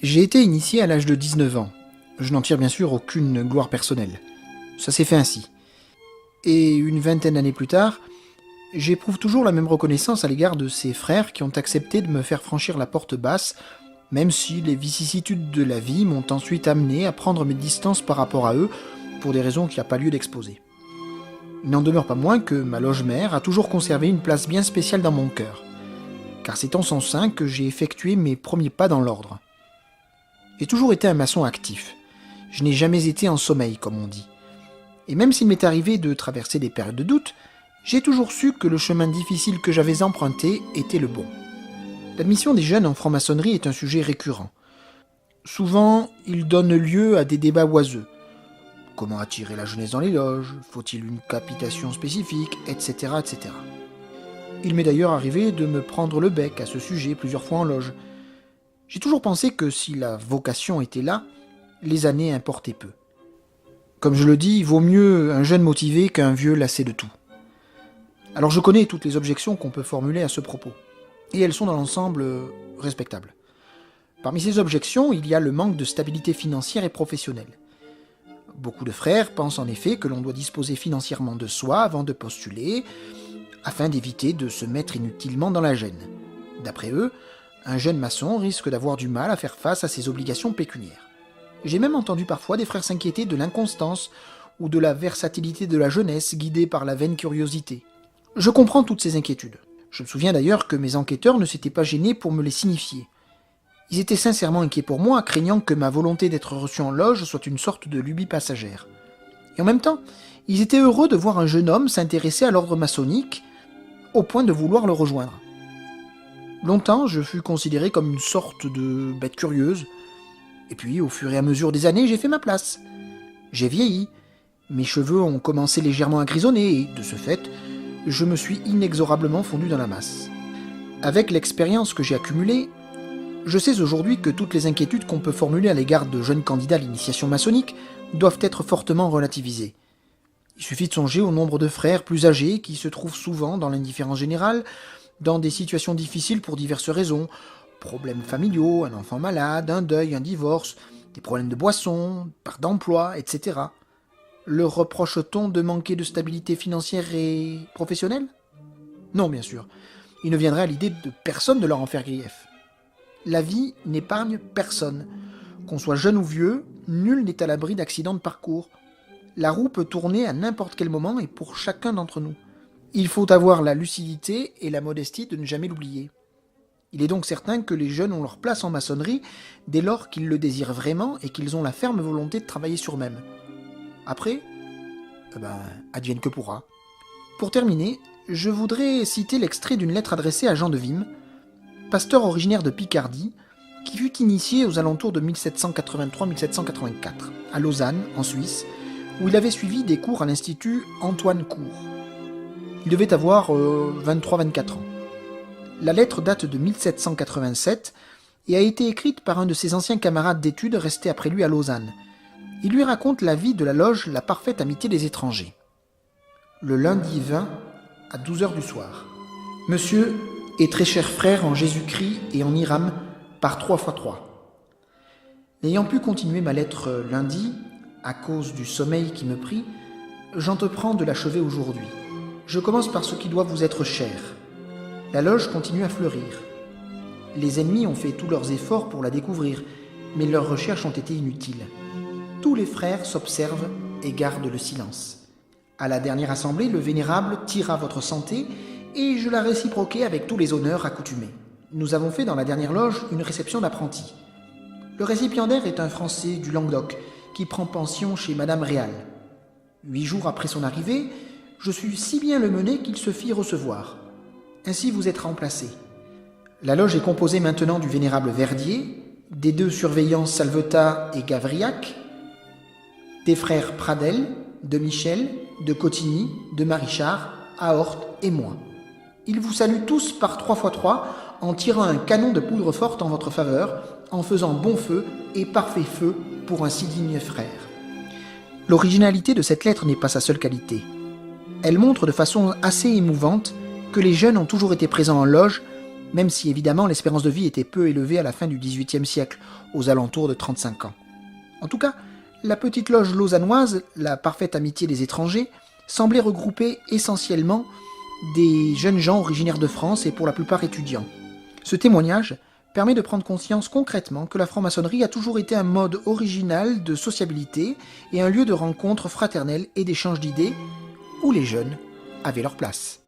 J'ai été initié à l'âge de 19 ans. Je n'en tire bien sûr aucune gloire personnelle. Ça s'est fait ainsi. Et une vingtaine d'années plus tard, j'éprouve toujours la même reconnaissance à l'égard de ces frères qui ont accepté de me faire franchir la porte basse, même si les vicissitudes de la vie m'ont ensuite amené à prendre mes distances par rapport à eux, pour des raisons qu'il n'y a pas lieu d'exposer. Il n'en demeure pas moins que ma loge mère a toujours conservé une place bien spéciale dans mon cœur, car c'est en son sein que j'ai effectué mes premiers pas dans l'ordre. J'ai toujours été un maçon actif. Je n'ai jamais été en sommeil, comme on dit. Et même s'il m'est arrivé de traverser des périodes de doute, j'ai toujours su que le chemin difficile que j'avais emprunté était le bon. L'admission des jeunes en franc-maçonnerie est un sujet récurrent. Souvent, il donne lieu à des débats oiseux. Comment attirer la jeunesse dans les loges? Faut-il une capitation spécifique? Etc. etc. Il m'est d'ailleurs arrivé de me prendre le bec à ce sujet plusieurs fois en loge. J'ai toujours pensé que si la vocation était là, les années importaient peu. Comme je le dis, il vaut mieux un jeune motivé qu'un vieux lassé de tout. Alors je connais toutes les objections qu'on peut formuler à ce propos, et elles sont dans l'ensemble respectables. Parmi ces objections, il y a le manque de stabilité financière et professionnelle. Beaucoup de frères pensent en effet que l'on doit disposer financièrement de soi avant de postuler, afin d'éviter de se mettre inutilement dans la gêne. D'après eux, un jeune maçon risque d'avoir du mal à faire face à ses obligations pécuniaires. J'ai même entendu parfois des frères s'inquiéter de l'inconstance ou de la versatilité de la jeunesse guidée par la vaine curiosité. Je comprends toutes ces inquiétudes. Je me souviens d'ailleurs que mes enquêteurs ne s'étaient pas gênés pour me les signifier. Ils étaient sincèrement inquiets pour moi, craignant que ma volonté d'être reçu en loge soit une sorte de lubie passagère. Et en même temps, ils étaient heureux de voir un jeune homme s'intéresser à l'ordre maçonnique, au point de vouloir le rejoindre. Longtemps, je fus considéré comme une sorte de bête curieuse. Et puis, au fur et à mesure des années, j'ai fait ma place. J'ai vieilli. Mes cheveux ont commencé légèrement à grisonner et, de ce fait, je me suis inexorablement fondu dans la masse. Avec l'expérience que j'ai accumulée, je sais aujourd'hui que toutes les inquiétudes qu'on peut formuler à l'égard de jeunes candidats à l'initiation maçonnique doivent être fortement relativisées. Il suffit de songer au nombre de frères plus âgés qui se trouvent souvent dans l'indifférence générale, dans des situations difficiles pour diverses raisons, problèmes familiaux, un enfant malade, un deuil, un divorce, des problèmes de boisson, perte d'emploi, etc. Leur reproche-t-on de manquer de stabilité financière et professionnelle? Non, bien sûr. Il ne viendrait à l'idée de personne de leur en faire grief. La vie n'épargne personne. Qu'on soit jeune ou vieux, nul n'est à l'abri d'accidents de parcours. La roue peut tourner à n'importe quel moment et pour chacun d'entre nous. Il faut avoir la lucidité et la modestie de ne jamais l'oublier. Il est donc certain que les jeunes ont leur place en maçonnerie dès lors qu'ils le désirent vraiment et qu'ils ont la ferme volonté de travailler sur eux-mêmes. Après, advienne que pourra. Pour terminer, je voudrais citer l'extrait d'une lettre adressée à Jean de Vimes, pasteur originaire de Picardie, qui fut initié aux alentours de 1783-1784, à Lausanne, en Suisse, où il avait suivi des cours à l'Institut Antoine Court. Il devait avoir 23-24 ans. La lettre date de 1787 et a été écrite par un de ses anciens camarades d'études restés après lui à Lausanne. Il lui raconte la vie de la loge La Parfaite Amitié des Étrangers. Le lundi 20 à 12h du soir. Monsieur et très cher frère en Jésus-Christ et en Hiram par 3x3. N'ayant pu continuer ma lettre lundi, à cause du sommeil qui me prit, j'entreprends de l'achever aujourd'hui. Je commence par ce qui doit vous être cher. La loge continue à fleurir. Les ennemis ont fait tous leurs efforts pour la découvrir, mais leurs recherches ont été inutiles. Tous les frères s'observent et gardent le silence. À la dernière assemblée, le vénérable tira votre santé et je la réciproquai avec tous les honneurs accoutumés. Nous avons fait dans la dernière loge une réception d'apprentis. Le récipiendaire est un Français du Languedoc qui prend pension chez Madame Réal. 8 jours après son arrivée, je sus si bien le mener qu'il se fit recevoir. Ainsi vous êtes remplacé. La loge est composée maintenant du vénérable Verdier, des 2 surveillants Salvetat et Gavriac, des frères Pradel, de Michel, de Cotigny, de Marichard, Ahorte et moi. Ils vous saluent tous par 3x3 en tirant un canon de poudre forte en votre faveur, en faisant bon feu et parfait feu pour un si digne frère. L'originalité de cette lettre n'est pas sa seule qualité. Elle montre de façon assez émouvante que les jeunes ont toujours été présents en loge, même si évidemment l'espérance de vie était peu élevée à la fin du XVIIIe siècle, aux alentours de 35 ans. En tout cas, la petite loge lausannoise, la parfaite amitié des étrangers, semblait regrouper essentiellement des jeunes gens originaires de France et pour la plupart étudiants. Ce témoignage permet de prendre conscience concrètement que la franc-maçonnerie a toujours été un mode original de sociabilité et un lieu de rencontre fraternelle et d'échange d'idées où les jeunes avaient leur place.